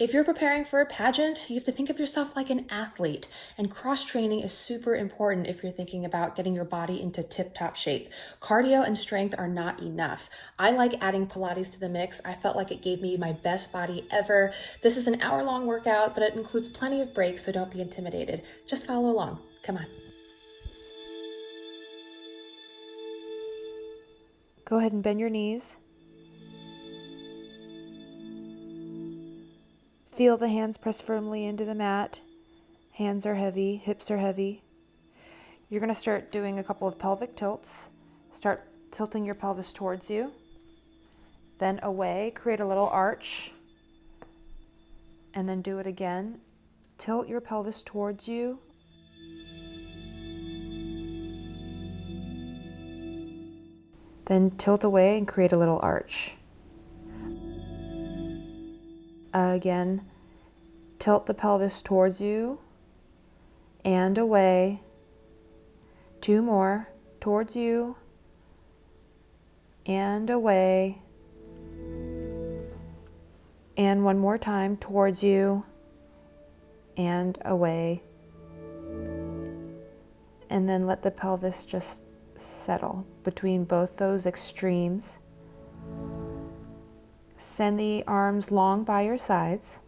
If you're preparing for a pageant, you have to think of yourself like an athlete, and cross training is super important if you're thinking about getting your body into tip-top shape. Cardio and strength are not enough. I like adding Pilates to the mix. I felt like it gave me my best body ever. This is an hour-long workout, but it includes plenty of breaks, so don't be intimidated. Just follow along. Come on. Go ahead and bend your knees. Feel the hands press firmly into the mat. Hands are heavy, hips are heavy. You're going to start doing a couple of pelvic tilts. Start tilting your pelvis towards you, then away, create a little arch, and then do it again. Tilt your pelvis towards you. Then tilt away and create a little arch. Again, tilt the pelvis towards you and away. 2 more, towards you and away. And 1 more time, towards you and away. And then let the pelvis just settle between both those extremes. Send the arms long by your sides.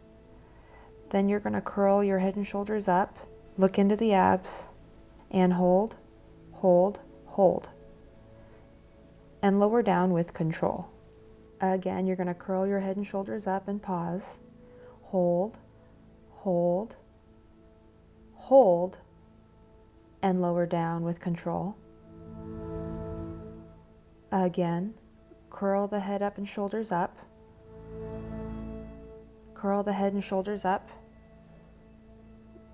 Then you're going to curl your head and shoulders up, look into the abs, and hold, hold, hold. And lower down with control. Again, you're going to curl your head and shoulders up and pause. Hold, hold, hold, and lower down with control. Again, curl the head up and shoulders up. Curl the head and shoulders up.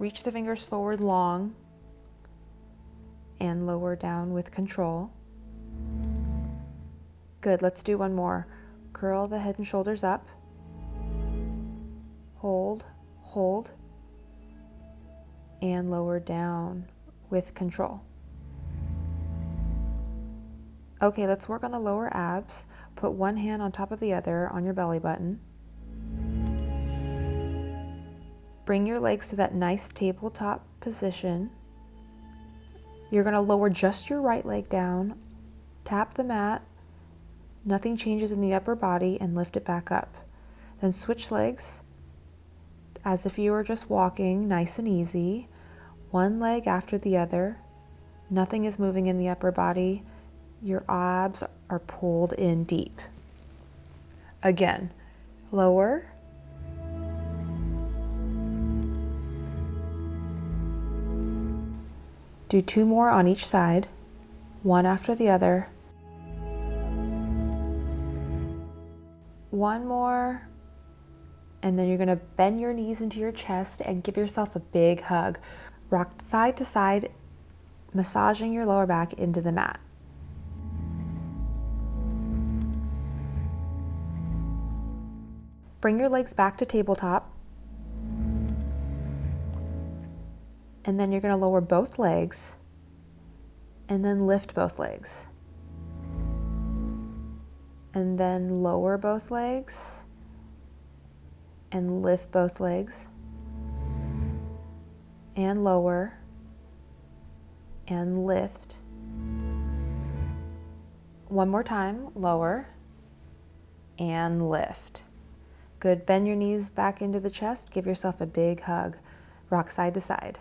Reach the fingers forward long and lower down with control. Good, let's do 1 more. Curl the head and shoulders up. Hold, hold, and lower down with control. Okay, let's work on the lower abs. Put 1 hand on top of the other on your belly button. Bring your legs to that nice tabletop position. You're going to lower just your right leg down, tap the mat, nothing changes in the upper body, and lift it back up. Then switch legs as if you were just walking, nice and easy. 1 leg after the other. Nothing is moving in the upper body. Your abs are pulled in deep. Again, lower. Do 2 more on each side, 1 after the other. 1 more, and then you're going to bend your knees into your chest and give yourself a big hug. Rock side to side, massaging your lower back into the mat. Bring your legs back to tabletop. And then you're going to lower both legs and then lift both legs. And then lower both legs and lift both legs. And lower and lift. 1 more time, lower and lift. Good, bend your knees back into the chest, give yourself a big hug. Rock side to side.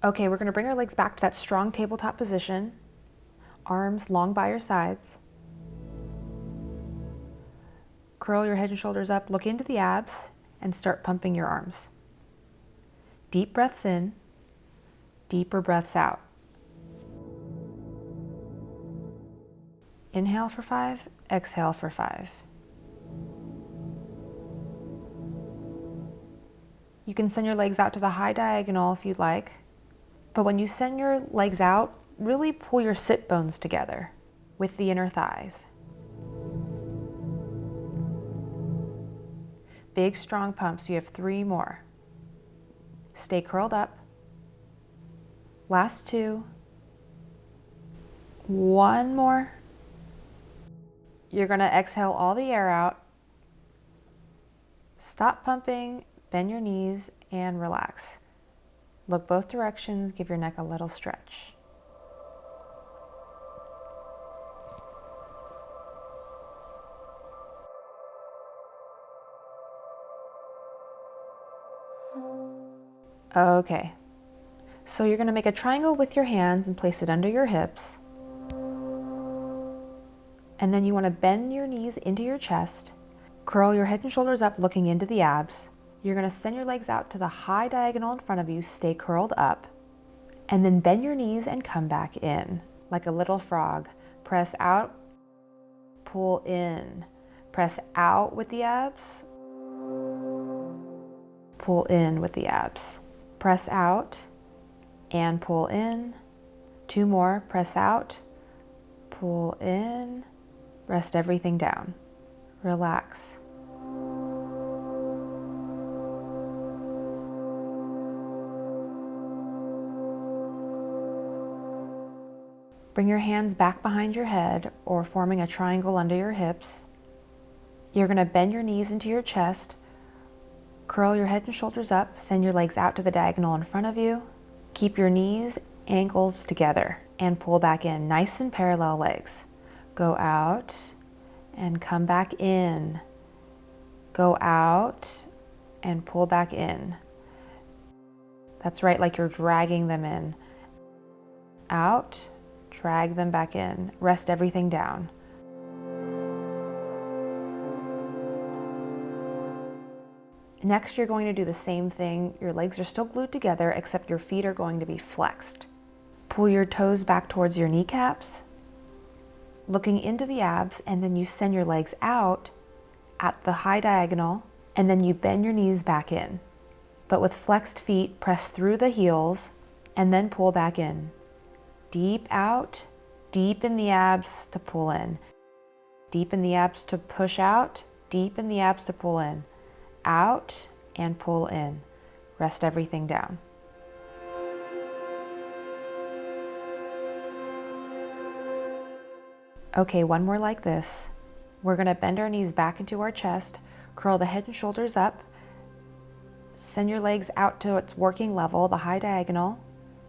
Okay, we're going to bring our legs back to that strong tabletop position. Arms long by your sides. Curl your head and shoulders up, look into the abs, and start pumping your arms. Deep breaths in, deeper breaths out. Inhale for 5, exhale for 5. You can send your legs out to the high diagonal if you'd like. But when you send your legs out, really pull your sit bones together with the inner thighs. Big, strong pumps. You have 3 more. Stay curled up. Last 2. 1 more. You're going to exhale all the air out. Stop pumping, bend your knees, and relax. Look both directions, give your neck a little stretch. Okay, so you're going to make a triangle with your hands and place it under your hips. And then you want to bend your knees into your chest. Curl your head and shoulders up, looking into the abs. You're going to send your legs out to the high diagonal in front of you, stay curled up, and then bend your knees and come back in like a little frog. Press out, pull in. Press out with the abs, pull in with the abs. Press out and pull in. 2 more, press out, pull in. Rest everything down. Relax. Bring your hands back behind your head or forming a triangle under your hips. You're going to bend your knees into your chest, curl your head and shoulders up, send your legs out to the diagonal in front of you. Keep your knees, ankles together and pull back in. Nice and parallel legs. Go out and come back in. Go out and pull back in. That's right, like you're dragging them in. Out, drag them back in. Rest everything down. Next, you're going to do the same thing. Your legs are still glued together, except your feet are going to be flexed. Pull your toes back towards your kneecaps, looking into the abs, and then you send your legs out at the high diagonal, and then you bend your knees back in. But with flexed feet, press through the heels, and then pull back in. Deep out, deep in the abs to pull in. Deep in the abs to push out, deep in the abs to pull in. Out and pull in. Rest everything down. Okay, one more like this. We're going to bend our knees back into our chest, curl the head and shoulders up, send your legs out to its working level, the high diagonal,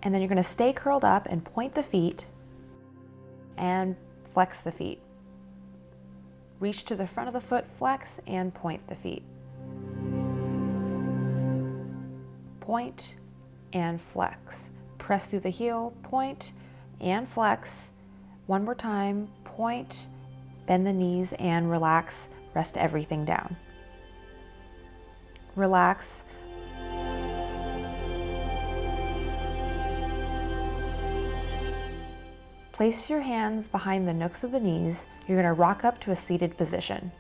and then you're going to stay curled up and point the feet and flex the feet. Reach to the front of the foot, flex, and point the feet. Point and flex. Press through the heel, point and flex. One more time, point, bend the knees and relax. Rest everything down. Relax. Place your hands behind the nooks of the knees. You're going to rock up to a seated position.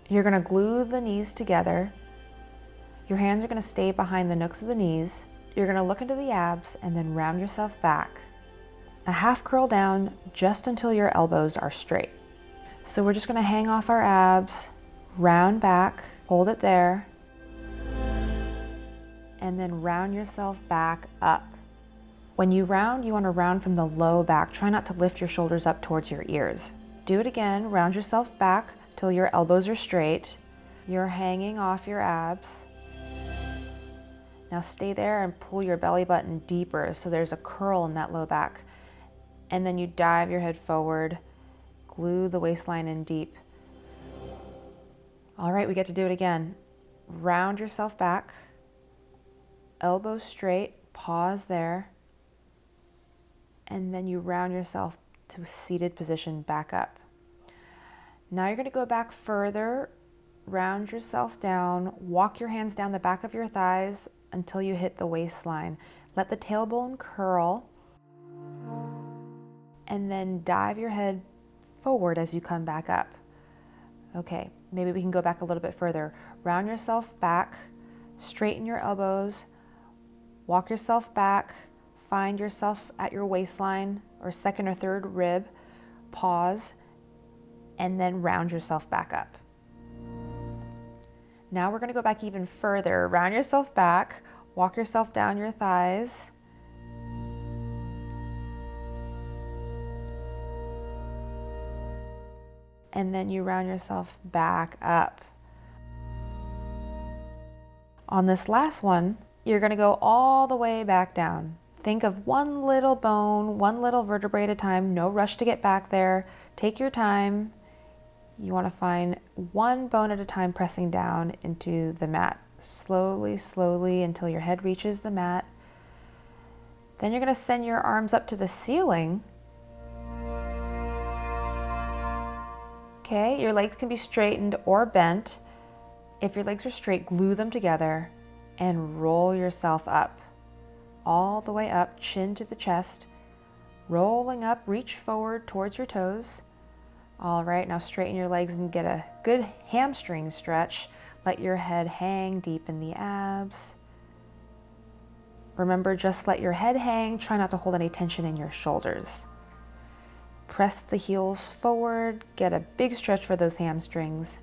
You're going to glue the knees together. Your hands are going to stay behind the nooks of the knees. You're going to look into the abs and then round yourself back. A half curl down just until your elbows are straight. So we're just going to hang off our abs, round back, hold it there, and then round yourself back up. When you round, you want to round from the low back. Try not to lift your shoulders up towards your ears. Do it again. Round yourself back till your elbows are straight. You're hanging off your abs. Now stay there and pull your belly button deeper so there's a curl in that low back. And then you dive your head forward, glue the waistline in deep. All right, we get to do it again. Round yourself back, elbows straight, pause there. And then you round yourself to a seated position back up. Now you're going to go back further, round yourself down, walk your hands down the back of your thighs until you hit the waistline. Let the tailbone curl, and then dive your head forward as you come back up. Okay, maybe we can go back a little bit further. Round yourself back, straighten your elbows, walk yourself back, find yourself at your waistline or second or third rib, pause, and then round yourself back up. Now we're going to go back even further. Round yourself back, walk yourself down your thighs, and then you round yourself back up. On this last one, you're going to go all the way back down. Think of one little bone, one little vertebrae at a time. No rush to get back there. Take your time. You want to find one bone at a time, pressing down into the mat. Slowly, slowly, until your head reaches the mat. Then you're going to send your arms up to the ceiling. Okay, your legs can be straightened or bent. If your legs are straight, glue them together and roll yourself up. All the way up, chin to the chest. Rolling up, reach forward towards your toes. All right, now straighten your legs and get a good hamstring stretch. Let your head hang deep in the abs. Remember, just let your head hang. Try not to hold any tension in your shoulders. Press the heels forward. Get a big stretch for those hamstrings.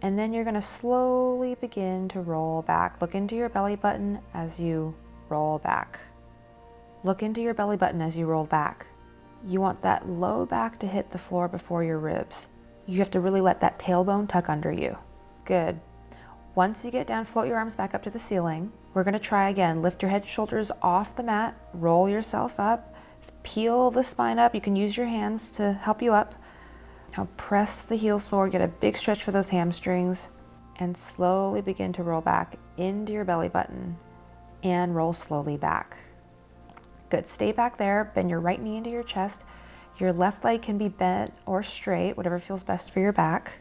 And then you're going to slowly begin to roll back. Look into your belly button as you roll back. Look into your belly button as you roll back. You want that low back to hit the floor before your ribs. You have to really let that tailbone tuck under you. Good. Once you get down, float your arms back up to the ceiling. We're going to try again. Lift your head and shoulders off the mat. Roll yourself up. Peel the spine up. You can use your hands to help you up. Now press the heels forward. Get a big stretch for those hamstrings. And slowly begin to roll back into your belly button. And roll slowly back. Good. Stay back there. Bend your right knee into your chest. Your left leg can be bent or straight, whatever feels best for your back.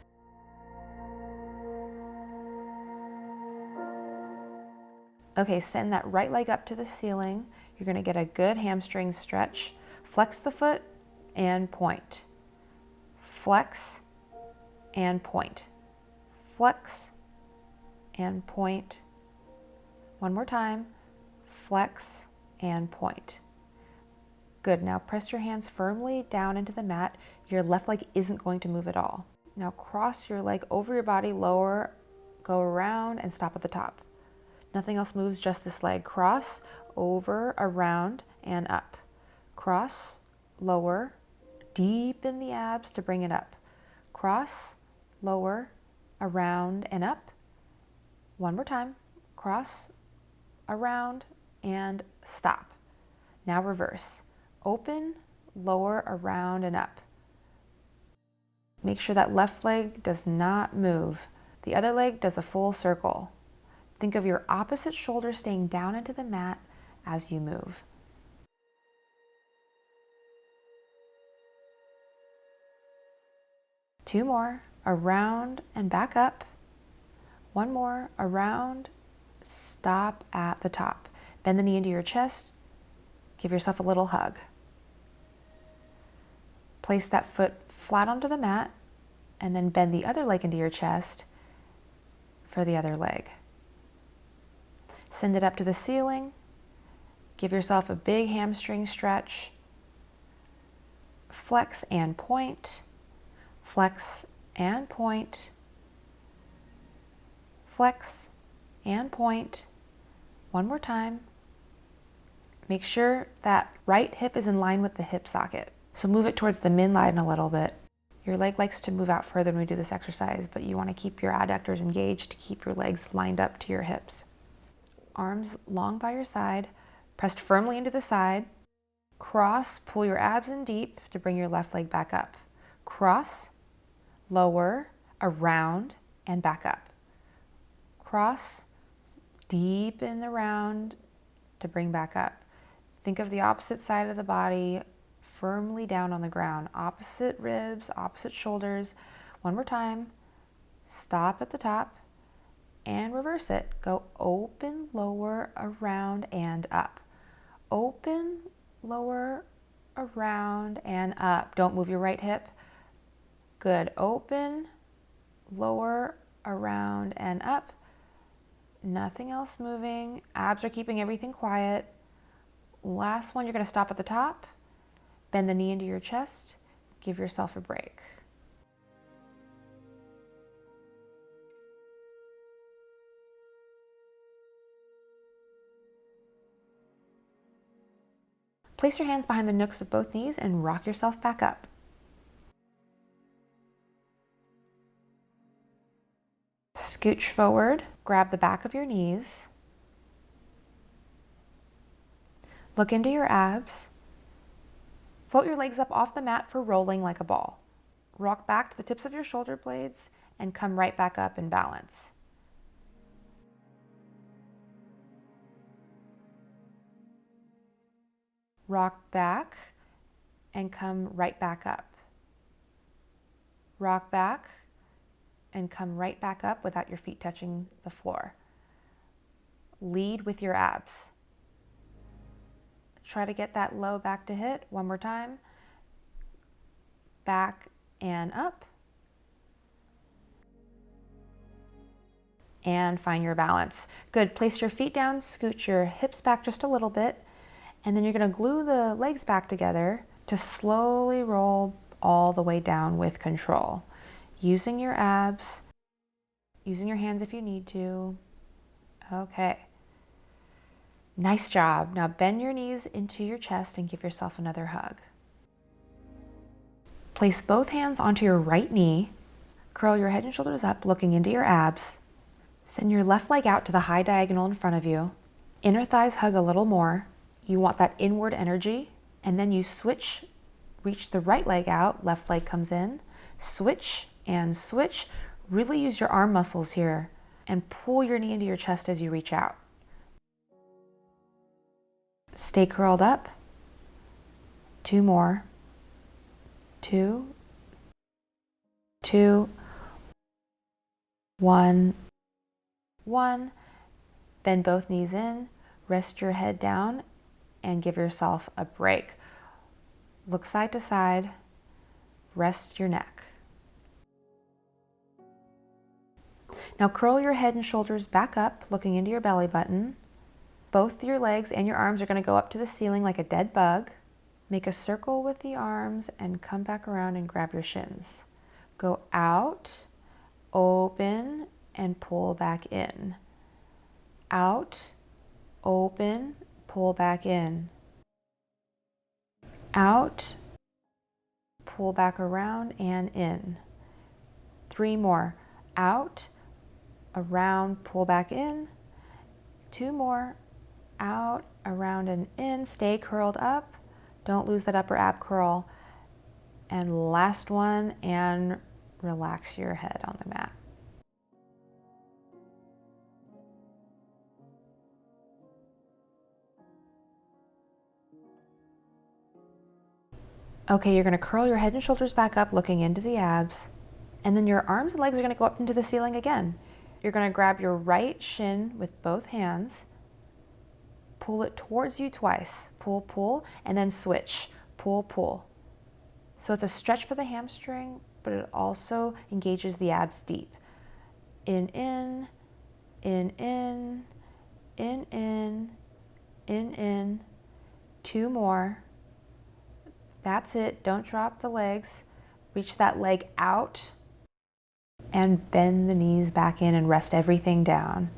Okay, send that right leg up to the ceiling. You're going to get a good hamstring stretch. Flex the foot and point. Flex and point. Flex and point. One more time. Flex and point. Good. Now press your hands firmly down into the mat. Your left leg isn't going to move at all. Now cross your leg over your body, lower, go around, and stop at the top. Nothing else moves, just this leg. Cross, over, around, and up. Cross, lower, deep in the abs to bring it up. Cross, lower, around, and up. One more time. Cross, around, and stop. Now reverse. Open, lower, around, and up. Make sure that left leg does not move. The other leg does a full circle. Think of your opposite shoulder staying down into the mat as you move. Two more, around and back up. One more, around, stop at the top. Bend the knee into your chest. Give yourself a little hug. Place that foot flat onto the mat and then bend the other leg into your chest for the other leg. Send it up to the ceiling. Give yourself a big hamstring stretch. Flex and point. Flex and point. Flex and point. One more time. Make sure that right hip is in line with the hip socket. So move it towards the midline a little bit. Your leg likes to move out further when we do this exercise, but you want to keep your adductors engaged to keep your legs lined up to your hips. Arms long by your side, pressed firmly into the side. Cross, pull your abs in deep to bring your left leg back up. Cross, lower, around, and back up. Cross, deep in the round to bring back up. Think of the opposite side of the body firmly down on the ground. Opposite ribs, opposite shoulders. One more time. Stop at the top. And reverse it. Go open, lower, around, and up. Open, lower, around, and up. Don't move your right hip. Good. Open, lower, around, and up. Nothing else moving. Abs are keeping everything quiet. Last one, you're going to stop at the top. Bend the knee into your chest. Give yourself a break. Place your hands behind the nooks of both knees and rock yourself back up. Scooch forward, grab the back of your knees, look into your abs, float your legs up off the mat for rolling like a ball. Rock back to the tips of your shoulder blades and come right back up in balance. Rock back and come right back up. Rock back and come right back up without your feet touching the floor. Lead with your abs. Try to get that low back to hit. One more time. Back and up. And find your balance. Good. Place your feet down, scooch your hips back just a little bit, and then you're going to glue the legs back together to slowly roll all the way down with control. Using your abs, using your hands if you need to. Okay. Nice job. Now bend your knees into your chest and give yourself another hug. Place both hands onto your right knee. Curl your head and shoulders up, looking into your abs. Send your left leg out to the high diagonal in front of you. Inner thighs hug a little more. You want that inward energy. And then you switch, reach the right leg out, left leg comes in. Switch and switch. Really use your arm muscles here and pull your knee into your chest as you reach out. Stay curled up. 2 more. 2, 2, 1, 1. Bend both knees in, rest your head down, and give yourself a break. Look side to side, rest your neck. Now curl your head and shoulders back up, looking into your belly button. Both your legs and your arms are going to go up to the ceiling like a dead bug. Make a circle with the arms and come back around and grab your shins. Go out, open, and pull back in. Out, open, pull back in. Out, pull back around and in. 3 more. Out, around, pull back in. 2 more. Out, around, and in. Stay curled up. Don't lose that upper ab curl. And last one, and relax your head on the mat. Okay, you're going to curl your head and shoulders back up, looking into the abs. And then your arms and legs are going to go up into the ceiling again. You're going to grab your right shin with both hands. Pull it towards you twice. Pull, pull, and then switch. Pull, pull. So it's a stretch for the hamstring, but it also engages the abs deep. In, in, in, in, in, in, in, in. 2 more. That's it. Don't drop the legs. Reach that leg out and bend the knees back in and rest everything down.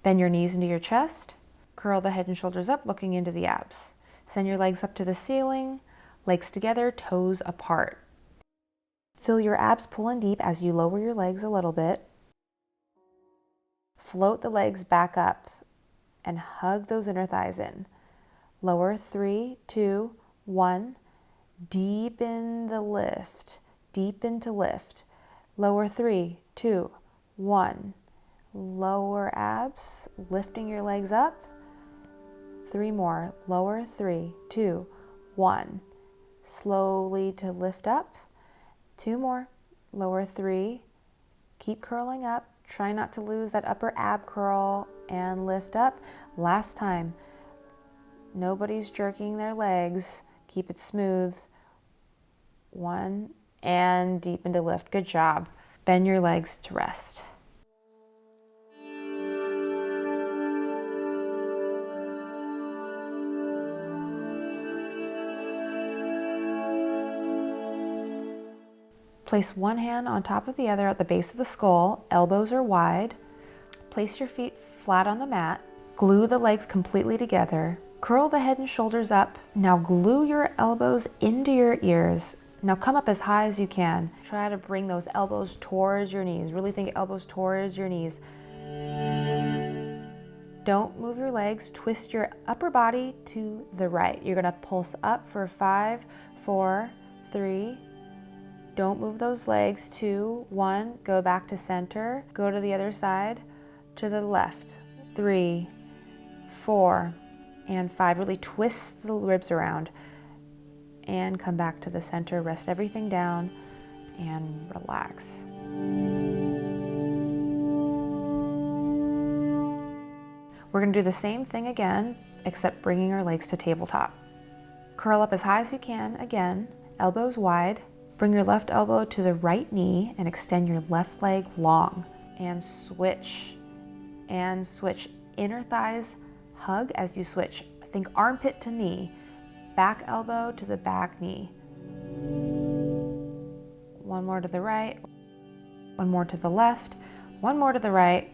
Bend your knees into your chest. Curl the head and shoulders up, looking into the abs. Send your legs up to the ceiling, legs together, toes apart. Feel your abs pulling deep as you lower your legs a little bit. Float the legs back up and hug those inner thighs in. Lower 3, 2, 1. Deepen the lift. Deepen to lift. Lower 3, 2, 1. Lower abs, lifting your legs up. 3 more. Lower 3, 2, 1. Slowly to lift up. 2 more. Lower 3. Keep curling up. Try not to lose that upper ab curl and lift up. Last time. Nobody's jerking their legs. Keep it smooth. 1 and deepen to lift. Good job. Bend your legs to rest. Place one hand on top of the other at the base of the skull, elbows are wide. Place your feet flat on the mat. Glue the legs completely together. Curl the head and shoulders up. Now glue your elbows into your ears. Now come up as high as you can. Try to bring those elbows towards your knees. Really think elbows towards your knees. Don't move your legs. Twist your upper body to the right. You're gonna pulse up for 5, 4, 3. Don't move those legs. 2, 1. Go back to center. Go to the other side, to the left. 3, 4, and 5. Really twist the ribs around and come back to the center. Rest everything down and relax. We're going to do the same thing again, except bringing our legs to tabletop. Curl up as high as you can again, elbows wide. Bring your left elbow to the right knee and extend your left leg long. And switch. And switch. Inner thighs hug as you switch. Think armpit to knee. Back elbow to the back knee. One more to the right. One more to the left. One more to the right.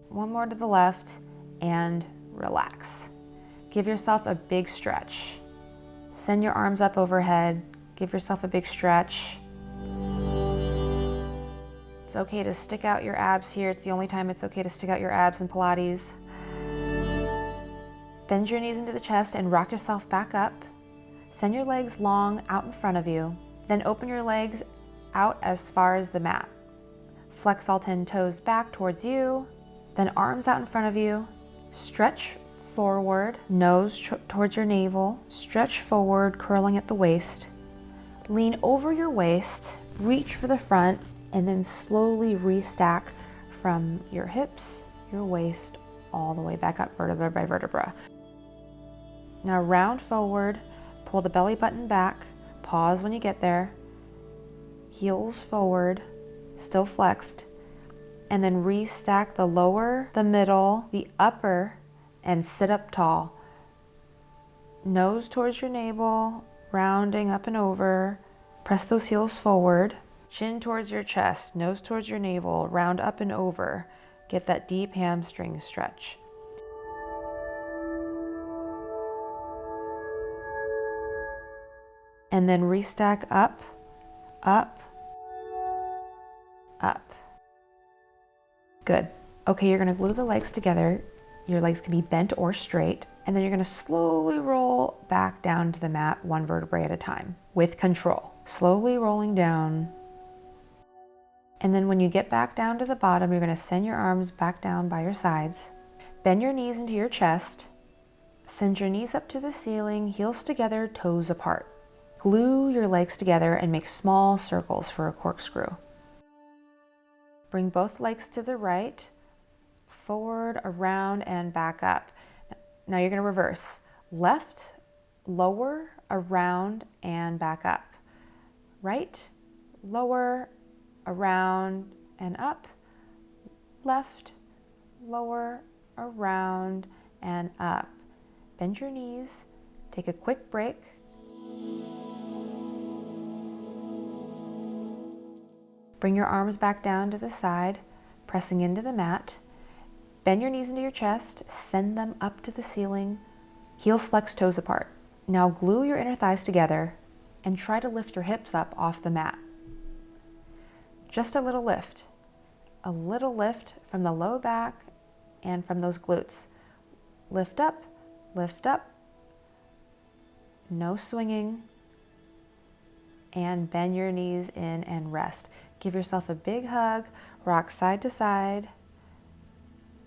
One more to the left, and relax. Give yourself a big stretch. Send your arms up overhead. Give yourself a big stretch. It's okay to stick out your abs here. It's the only time it's okay to stick out your abs in Pilates. Bend your knees into the chest and rock yourself back up. Send your legs long out in front of you. Then open your legs out as far as the mat. Flex all 10 toes back towards you. Then arms out in front of you. Stretch forward, nose towards your navel. Stretch forward, curling at the waist. Lean over your waist, reach for the front, and then slowly restack from your hips, your waist, all the way back up, vertebra by vertebra. Now round forward, pull the belly button back, pause when you get there. Heels forward, still flexed. And then restack the lower, the middle, the upper, and sit up tall. Nose towards your navel, rounding up and over. Press those heels forward. Chin towards your chest, nose towards your navel, round up and over. Get that deep hamstring stretch. And then restack up, up, up. Good. Okay, you're gonna glue the legs together. Your legs can be bent or straight. And then you're gonna slowly roll back down to the mat, one vertebrae at a time, with control. Slowly rolling down. And then when you get back down to the bottom, you're gonna send your arms back down by your sides. Bend your knees into your chest. Send your knees up to the ceiling, heels together, toes apart. Glue your legs together and make small circles for a corkscrew. Bring both legs to the right, forward, around, and back up. Now you're going to reverse. Left, lower, around, and back up. Right, lower, around, and up. Left, lower, around, and up. Bend your knees. Take a quick break. Bring your arms back down to the side, pressing into the mat. Bend your knees into your chest, send them up to the ceiling. Heels flex, toes apart. Now glue your inner thighs together and try to lift your hips up off the mat. Just a little lift from the low back and from those glutes. Lift up, no swinging, and bend your knees in and rest. Give yourself a big hug, rock side to side,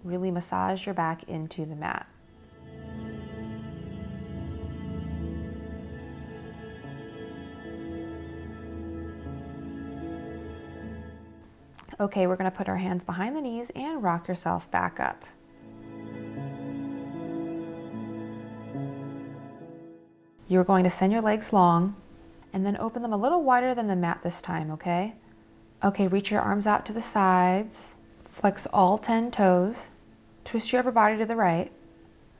really massage your back into the mat. Okay, we're gonna put our hands behind the knees and rock yourself back up. You're going to send your legs long and then open them a little wider than the mat this time, okay? Okay, reach your arms out to the sides, flex all 10 toes, twist your upper body to the right.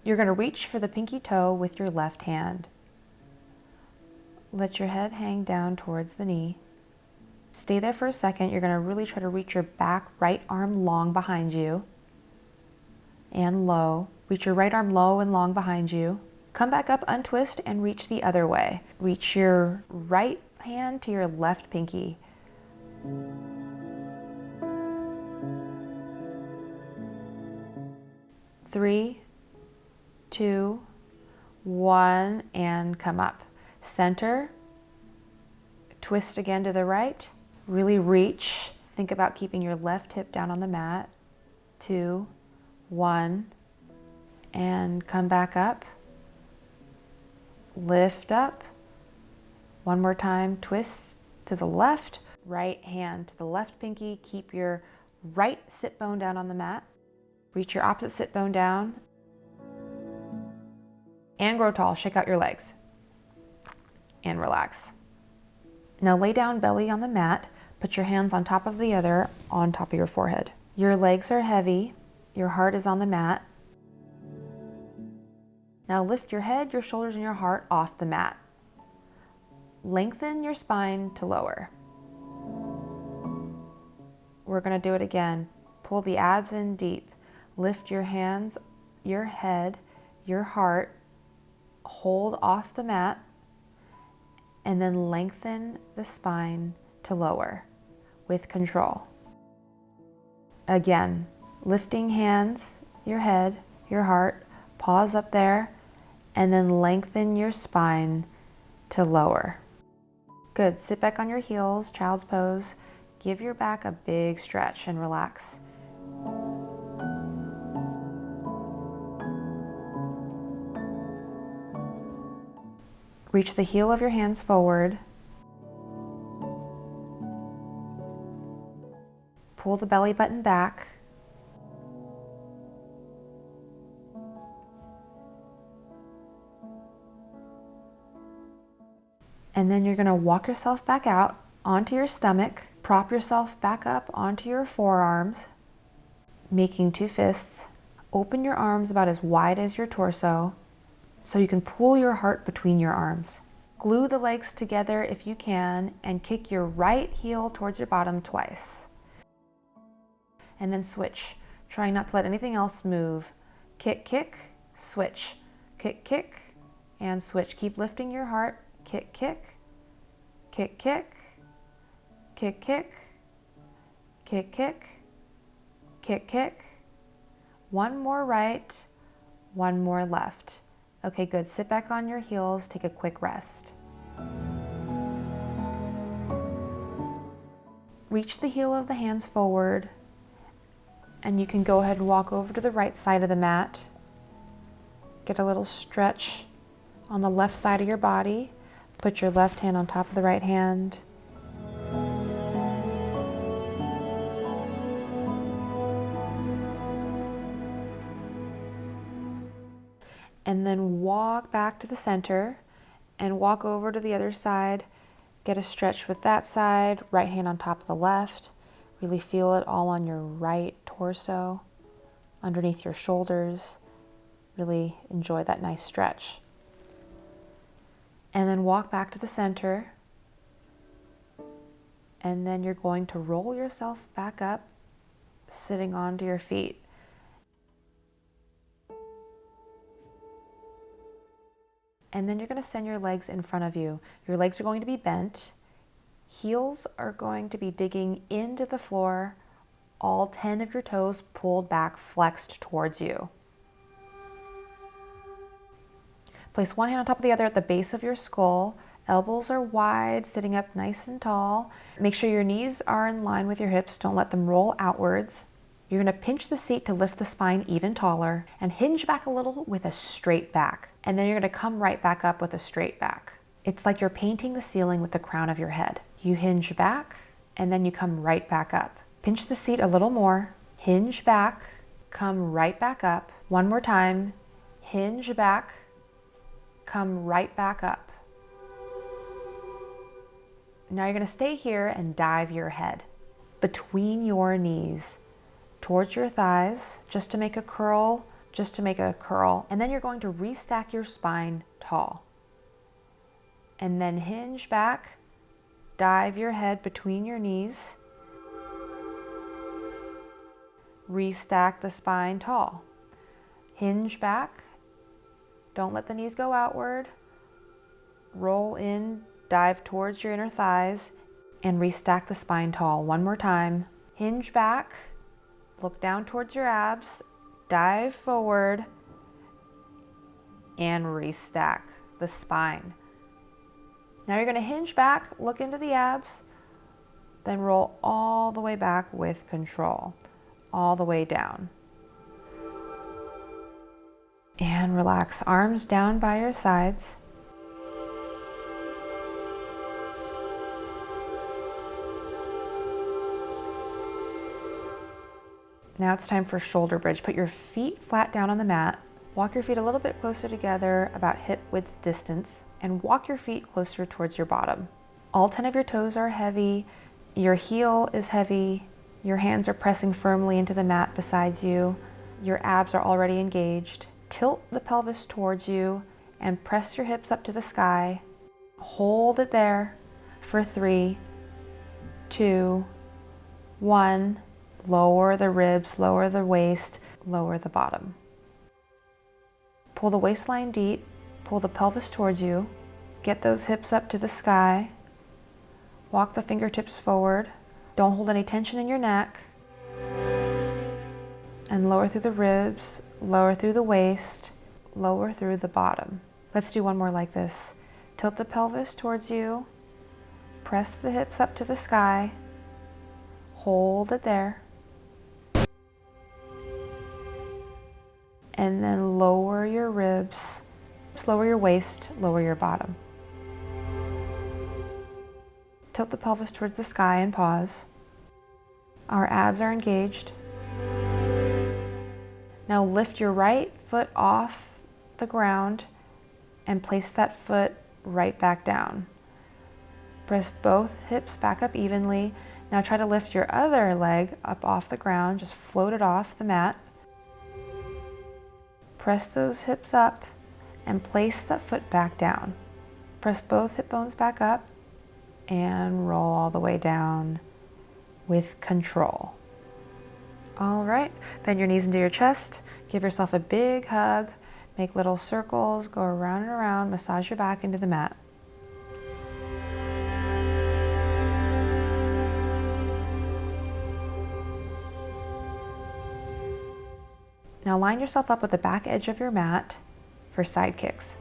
You're gonna reach for the pinky toe with your left hand. Let your head hang down towards the knee. Stay there for a second. You're going to really try to reach your back right arm long behind you and low. Reach your right arm low and long behind you. Come back up, untwist, and reach the other way. Reach your right hand to your left pinky. 3, 2, 1, and come up. Center, twist again to the right, really reach. Think about keeping your left hip down on the mat. 2, 1, and come back up. Lift up. One more time, twist to the left, right hand to the left pinky. Keep your right sit bone down on the mat. Reach your opposite sit bone down. And grow tall, shake out your legs. And relax. Now lay down belly on the mat. Put your hands on top of the other, on top of your forehead. Your legs are heavy. Your heart is on the mat. Now lift your head, your shoulders, and your heart off the mat. Lengthen your spine to lower. We're going to do it again. Pull the abs in deep. Lift your hands, your head, your heart. Hold off the mat. And then lengthen the spine to lower with control. Again, lifting hands, your head, your heart. Pause up there. And then lengthen your spine to lower. Good. Sit back on your heels, child's pose. Give your back a big stretch and relax. Reach the heel of your hands forward. Pull the belly button back. And then you're going to walk yourself back out onto your stomach. Prop yourself back up onto your forearms, making 2 fists. Open your arms about as wide as your torso so you can pull your heart between your arms. Glue the legs together if you can and kick your right heel towards your bottom twice. And then switch, trying not to let anything else move. Kick, kick, switch. Kick, kick, and switch. Keep lifting your heart. Kick, kick, kick, kick, kick, kick, kick, kick, kick, kick. One more right, one more left. Okay, good. Sit back on your heels. Take a quick rest. Reach the heel of the hands forward, and you can go ahead and walk over to the right side of the mat. Get a little stretch on the left side of your body. Put your left hand on top of the right hand. And then walk back to the center and walk over to the other side. Get a stretch with that side, right hand on top of the left. Really feel it all on your right torso, underneath your shoulders. Really enjoy that nice stretch. And then walk back to the center. And then you're going to roll yourself back up, sitting onto your feet. And then you're going to send your legs in front of you. Your legs are going to be bent. Heels are going to be digging into the floor. All 10 of your toes pulled back, flexed towards you. Place one hand on top of the other at the base of your skull. Elbows are wide, sitting up nice and tall. Make sure your knees are in line with your hips. Don't let them roll outwards. You're going to pinch the seat to lift the spine even taller and hinge back a little with a straight back. And then you're going to come right back up with a straight back. It's like you're painting the ceiling with the crown of your head. You hinge back and then you come right back up. Pinch the seat a little more. Hinge back, come right back up. One more time. Hinge back, come right back up. Now you're going to stay here and dive your head between your knees towards your thighs, just to make a curl, And then you're going to restack your spine tall. And then hinge back, dive your head between your knees. Restack the spine tall. Hinge back, don't let the knees go outward. Roll in, dive towards your inner thighs, and restack the spine tall. One more time. Hinge back, look down towards your abs, dive forward, and restack the spine. Now you're going to hinge back, look into the abs, then roll all the way back with control, all the way down. And relax, arms down by your sides. Now it's time for shoulder bridge. Put your feet flat down on the mat. Walk your feet a little bit closer together, about hip width distance, and walk your feet closer towards your bottom. All 10 of your toes are heavy. Your heel is heavy. Your hands are pressing firmly into the mat beside you. Your abs are already engaged. Tilt the pelvis towards you and press your hips up to the sky. Hold it there for 3, 2, 1. Lower the ribs, lower the waist, lower the bottom. Pull the waistline deep, pull the pelvis towards you. Get those hips up to the sky. Walk the fingertips forward. Don't hold any tension in your neck. And lower through the ribs, lower through the waist, lower through the bottom. Let's do one more like this. Tilt the pelvis towards you. Press the hips up to the sky. Hold it there. And then lower your ribs, lower your waist, lower your bottom. Tilt the pelvis towards the sky and pause. Our abs are engaged. Now lift your right foot off the ground and place that foot right back down. Press both hips back up evenly. Now try to lift your other leg up off the ground, just float it off the mat. Press those hips up and place that foot back down. Press both hip bones back up and roll all the way down with control. All right, bend your knees into your chest. Give yourself a big hug. Make little circles, go around and around, massage your back into the mat. Now line yourself up with the back edge of your mat for side kicks.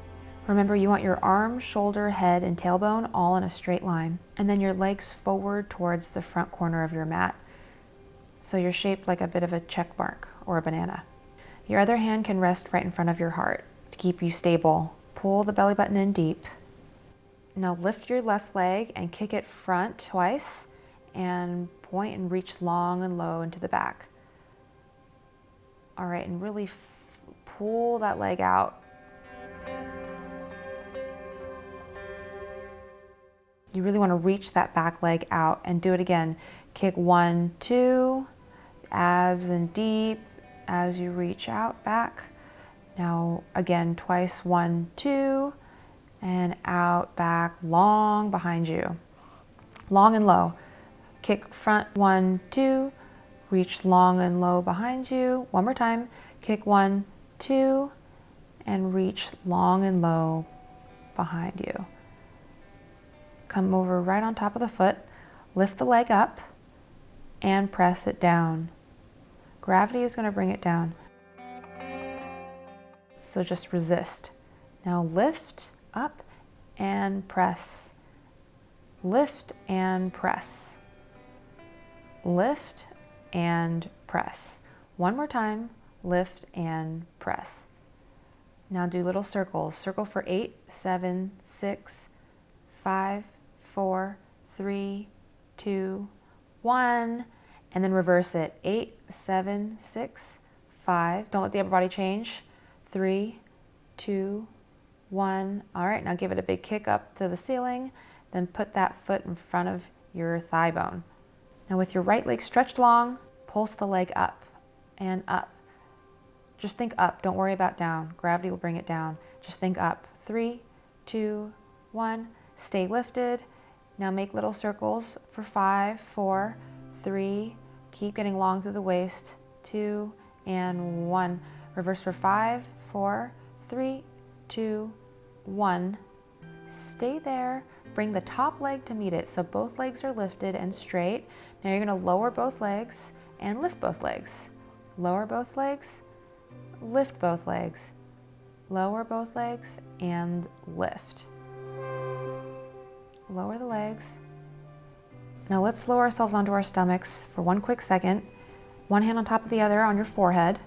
Remember, you want your arm, shoulder, head, and tailbone all in a straight line, and then your legs forward towards the front corner of your mat. So you're shaped like a bit of a check mark or a banana. Your other hand can rest right in front of your heart to keep you stable. Pull the belly button in deep. Now lift your left leg and kick it front twice and point and reach long and low into the back. All right, and really pull that leg out. You really want to reach that back leg out and do it again. Kick 1, 2, abs and deep as you reach out back. Now again, twice, 1, 2, and out, back, long behind you. Long and low. Kick front, 1, 2, reach long and low behind you. One more time. Kick 1, 2, and reach long and low behind you. Come over right on top of the foot. Lift the leg up and press it down. Gravity is going to bring it down. So just resist. Now lift up and press. Lift and press. Lift and press. One more time, lift and press. Now do little circles. Circle for 8, 7, 6, 5, 4, 3, 2, 1, and then reverse it. 8, 7, 6, 5. Don't let the upper body change. 3, 2, 1. All right, now give it a big kick up to the ceiling. Then put that foot in front of your thigh bone. Now with your right leg stretched long, pulse the leg up and up. Just think up, don't worry about down. Gravity will bring it down. Just think up. 3, 2, 1. Stay lifted. Now make little circles for 5, 4, 3. Keep getting long through the waist. 2 and 1. Reverse for 5, 4, 3, 2, 1. Stay there. Bring the top leg to meet it so both legs are lifted and straight. Now you're going to lower both legs and lift both legs. Lower both legs, lift both legs. Lower both legs and lift. Lower the legs. Now let's lower ourselves onto our stomachs for one quick second. One hand on top of the other on your forehead.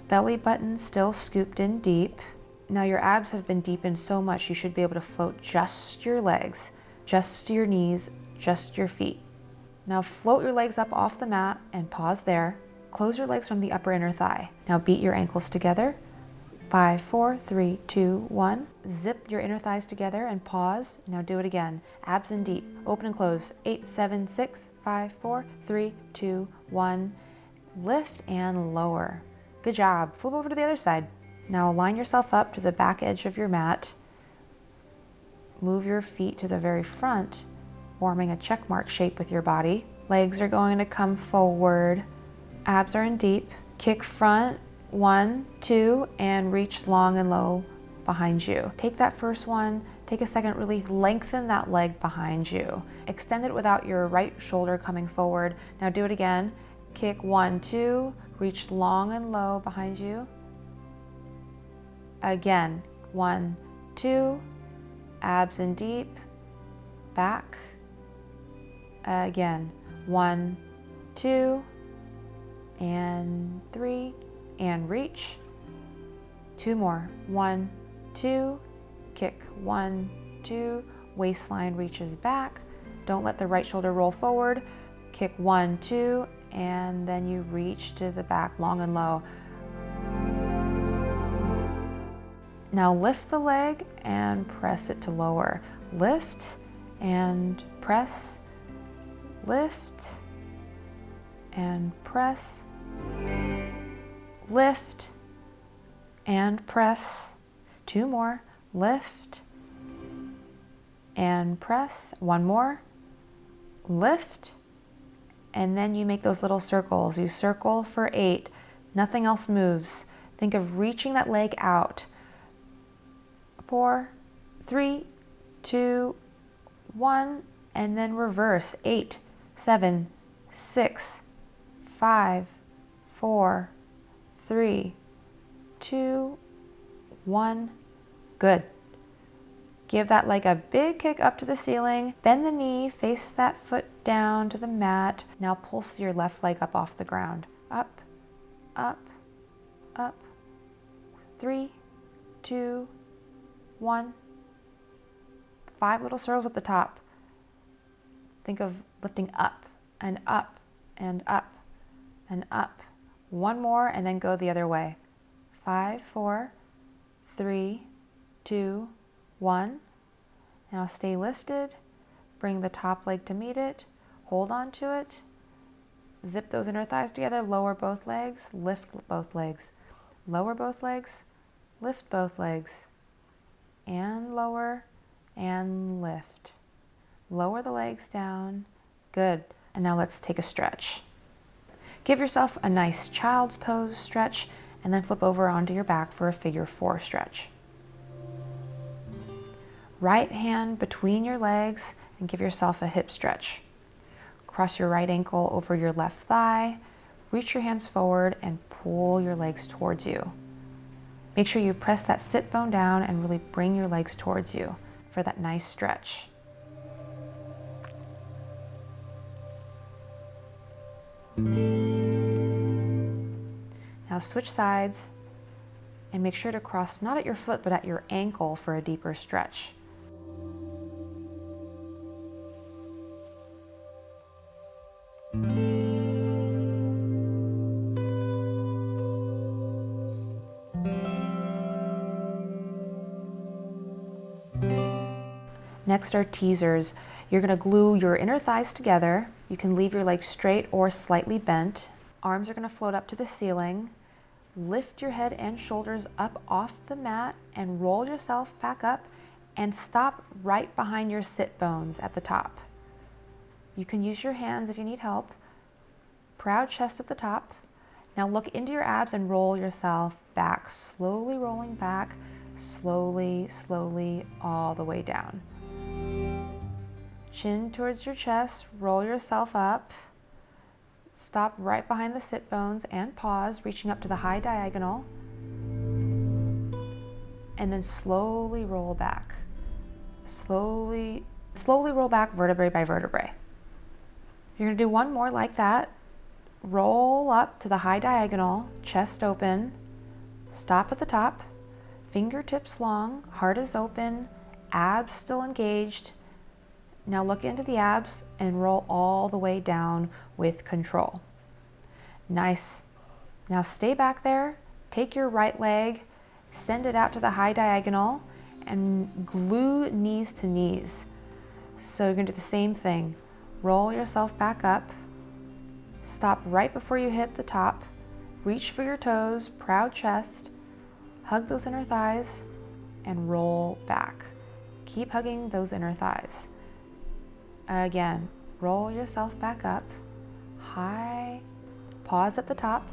Belly button still scooped in deep. Now your abs have been deepened so much you should be able to float just your legs, just your knees, just your feet. Now float your legs up off the mat and pause there. Close your legs from the upper inner thigh. Now beat your ankles together. 5, 4, 3, 2, 1. Zip your inner thighs together and pause. Now do it again. Abs in deep. Open and close. 8, 7, 6, 5, 4, 3, 2, 1. Lift and lower. Good job. Flip over to the other side. Now line yourself up to the back edge of your mat. Move your feet to the very front, forming a check mark shape with your body. Legs are going to come forward. Abs are in deep. Kick front. 1, 2, and reach long and low behind you. Take that first one, take a second, really lengthen that leg behind you. Extend it without your right shoulder coming forward. Now do it again. Kick 1, 2, reach long and low behind you. Again, 1, 2, abs in deep, back. Again, 1, 2, and 3, and reach. 2 more. 1, 2, kick 1, 2, waistline reaches back. Don't let the right shoulder roll forward. Kick 1, 2, and then you reach to the back long and low. Now lift the leg and press it to lower. Lift and press, lift and press, lift and press. 2 more. Lift and press. 1 more. Lift. And then you make those little circles. You circle for 8. Nothing else moves. Think of reaching that leg out. 4, 3, 2, 1, and then reverse. 8, 7, 6, 5, 4, 3, 2, 1. Good. Give that leg a big kick up to the ceiling. Bend the knee, face that foot down to the mat. Now pulse your left leg up off the ground. Up, up, up. 3, 2, 1. 5 little circles at the top. Think of lifting up and up and up and up. 1 more and then go the other way. 5, 4, 3, 2, 1. Now stay lifted. Bring the top leg to meet it. Hold on to it. Zip those inner thighs together. Lower both legs. Lift both legs. Lower both legs. Lift both legs. And lower and lift. Lower the legs down. Good. And now let's take a stretch. Give yourself a nice child's pose stretch and then flip over onto your back for a figure 4 stretch. Right hand between your legs and give yourself a hip stretch. Cross your right ankle over your left thigh. Reach your hands forward and pull your legs towards you. Make sure you press that sit bone down and really bring your legs towards you for that nice stretch. Now switch sides and make sure to cross not at your foot but at your ankle for a deeper stretch. Next are teasers. You're going to glue your inner thighs together. You can leave your legs straight or slightly bent. Arms are going to float up to the ceiling. Lift your head and shoulders up off the mat and roll yourself back up and stop right behind your sit bones at the top. You can use your hands if you need help. Proud chest at the top. Now look into your abs and roll yourself back, slowly rolling back, slowly, slowly, all the way down. Chin towards your chest, roll yourself up. Stop right behind the sit bones and pause, reaching up to the high diagonal. And then slowly roll back. Slowly roll back vertebrae by vertebrae. You're gonna do one more like that. Roll up to the high diagonal, chest open, stop at the top, fingertips long, heart is open, abs still engaged. Now look into the abs and roll all the way down with control. Nice. Now stay back there, take your right leg, send it out to the high diagonal, and glue knees to knees. So you're gonna do the same thing. Roll yourself back up, stop right before you hit the top, reach for your toes, proud chest, hug those inner thighs, and roll back. Keep hugging those inner thighs. Again, roll yourself back up, high, pause at the top,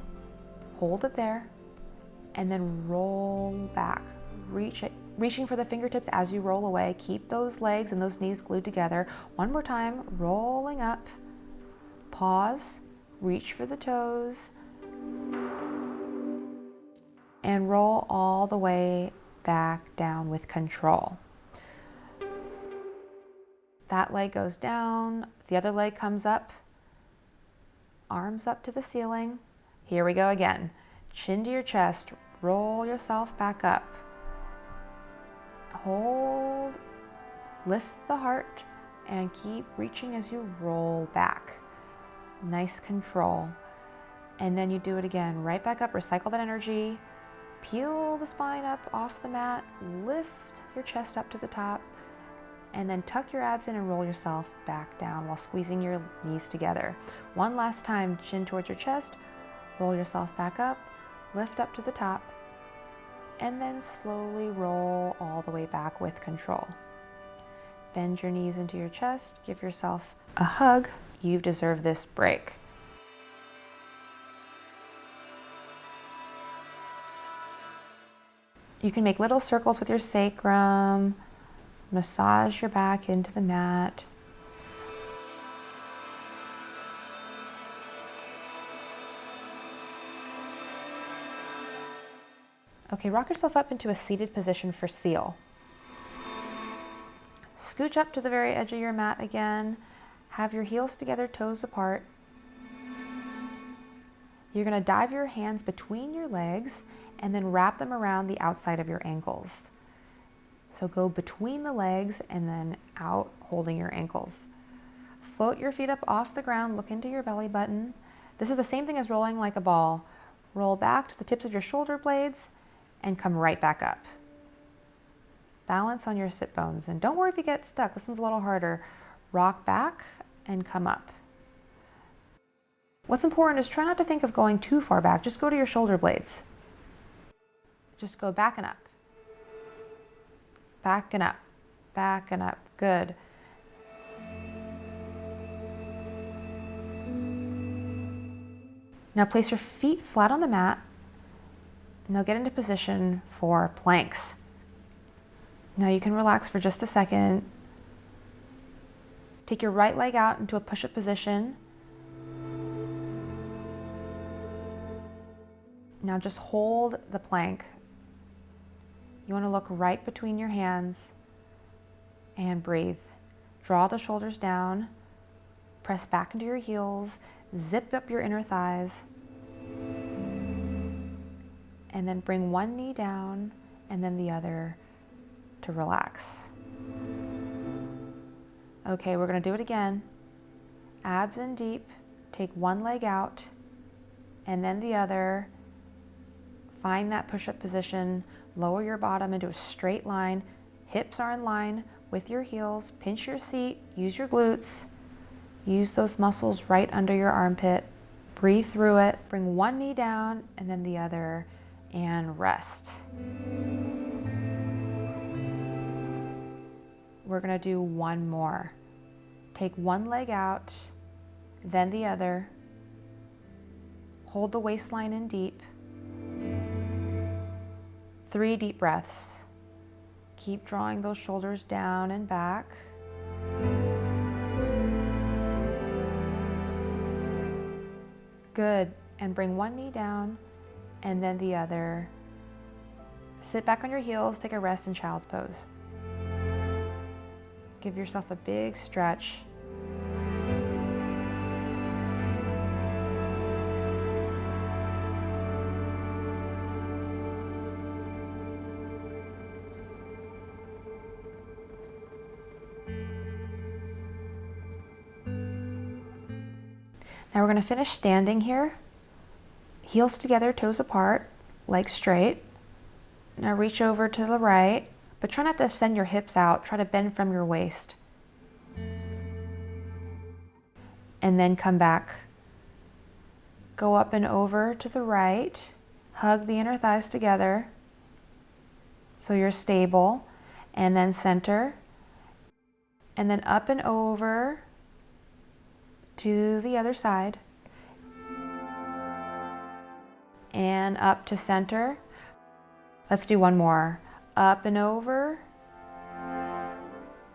hold it there, and then roll back. Reaching for the fingertips as you roll away. Keep those legs and those knees glued together. One more time, rolling up, pause, reach for the toes, and roll all the way back down with control. That leg goes down, the other leg comes up, arms up to the ceiling. Here we go again. Chin to your chest, roll yourself back up. Hold, lift the heart, and keep reaching as you roll back. Nice control. And then you do it again, right back up, recycle that energy, peel the spine up off the mat, lift your chest up to the top, and then tuck your abs in and roll yourself back down while squeezing your knees together. One last time, chin towards your chest, roll yourself back up, lift up to the top, and then slowly roll all the way back with control. Bend your knees into your chest, give yourself a hug. You deserve this break. You can make little circles with your sacrum, massage your back into the mat. Okay, rock yourself up into a seated position for seal. Scooch up to the very edge of your mat again. Have your heels together, toes apart. You're gonna dive your hands between your legs and then wrap them around the outside of your ankles. So go between the legs and then out, holding your ankles. Float your feet up off the ground, look into your belly button. This is the same thing as rolling like a ball. Roll back to the tips of your shoulder blades and come right back up. Balance on your sit bones, and don't worry if you get stuck. This one's a little harder. Rock back and come up. What's important is try not to think of going too far back. Just go to your shoulder blades. Just go back and up. Back and up. Back and up. Good. Now place your feet flat on the mat. Now get into position for planks. Now you can relax for just a second. Take your right leg out into a push-up position. Now just hold the plank. You want to look right between your hands and breathe. Draw the shoulders down. Press back into your heels. Zip up your inner thighs. And then bring one knee down and then the other to relax. Okay, we're gonna do it again. Abs in deep, take one leg out and then the other. Find that push-up position, lower your bottom into a straight line. Hips are in line with your heels. Pinch your seat, use your glutes. Use those muscles right under your armpit. Breathe through it. Bring one knee down and then the other, and rest. We're gonna do one more. Take one leg out, then the other. Hold the waistline in deep. 3 deep breaths. Keep drawing those shoulders down and back. Good, and bring one knee down and then the other. Sit back on your heels, take a rest in child's pose. Give yourself a big stretch. Now we're going to finish standing here. Heels together, toes apart, legs straight. Now reach over to the right, but try not to send your hips out. Try to bend from your waist. And then come back. Go up and over to the right. Hug the inner thighs together so you're stable. And then center. And then up and over to the other side. And up to center. Let's do one more. Up and over.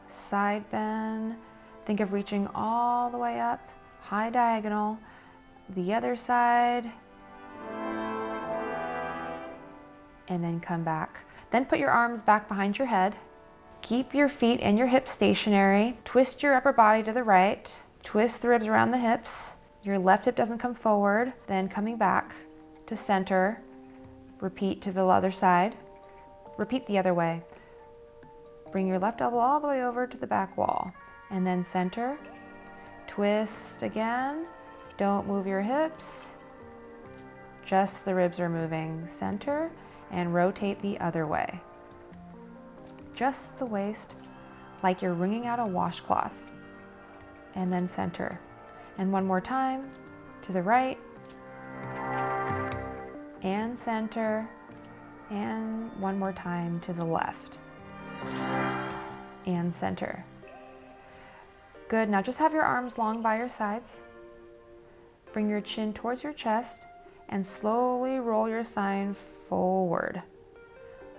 Side bend. Think of reaching all the way up. High diagonal. The other side. And then come back. Then put your arms back behind your head. Keep your feet and your hips stationary. Twist your upper body to the right. Twist the ribs around the hips. Your left hip doesn't come forward. Then coming back to center. Repeat to the other side. Repeat the other way. Bring your left elbow all the way over to the back wall. And then center. Twist again. Don't move your hips. Just the ribs are moving. Center and rotate the other way. Just the waist, like you're wringing out a washcloth. And then center. And one more time, to the right, and center, and one more time to the left, and center. Good, now just have your arms long by your sides. Bring your chin towards your chest, and slowly roll your spine forward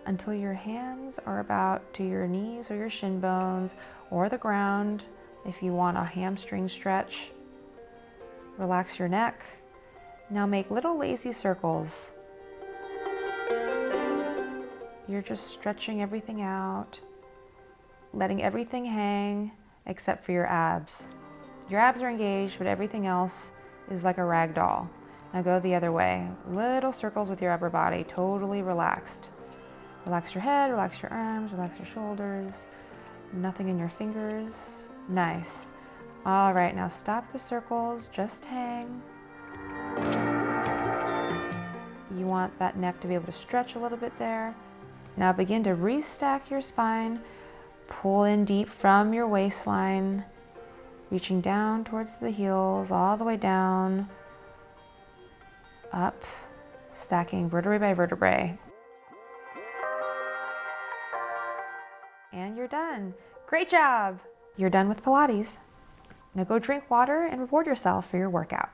until your hands are about to your knees or your shin bones or the ground. If you want a hamstring stretch, relax your neck. Now make little lazy circles. You're just stretching everything out, letting everything hang except for your abs. Your abs are engaged, but everything else is like a rag doll. Now go the other way. Little circles with your upper body, totally relaxed. Relax your head, relax your arms, relax your shoulders. Nothing in your fingers. Nice. All right, now stop the circles, just hang. You want that neck to be able to stretch a little bit there. Now begin to restack your spine. Pull in deep from your waistline, reaching down towards the heels, all the way down, up, stacking vertebrae by vertebrae. And you're done. Great job. You're done with Pilates. Now go drink water and reward yourself for your workout.